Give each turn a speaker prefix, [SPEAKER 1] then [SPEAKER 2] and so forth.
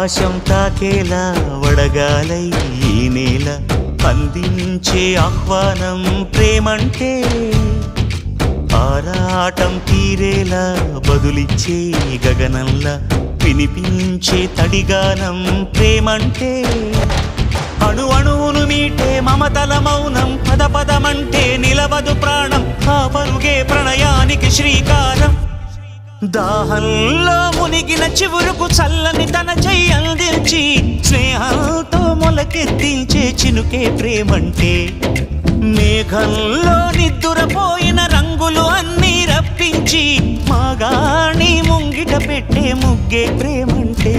[SPEAKER 1] ఆకాశం తాకేలా వడగాలై ఈ నేల అందించే ఆహ్వానం ప్రేమంటే ఆరాటం తీరేలా బదులిచ్చే గగనంలా వినిపించే తడిగానం ప్రేమంటే అణు అణువును మీటే మమతల మౌనం పద పదమంటే నిలవదు ప్రాణం ఆ పరుగే ప్రణయానికి శ్రీకారం దాహంలో మునిగిన చివురుకు చల్లని తన చెయ్యి అందించి స్నేహంతో మొలకెత్తించే చినుకే ప్రేమంటే మేఘంలో నిద్దురపోయిన రంగులు అన్నీ రప్పించి మాగాణి ముంగిట పెట్టే ముగ్గే ప్రేమంటే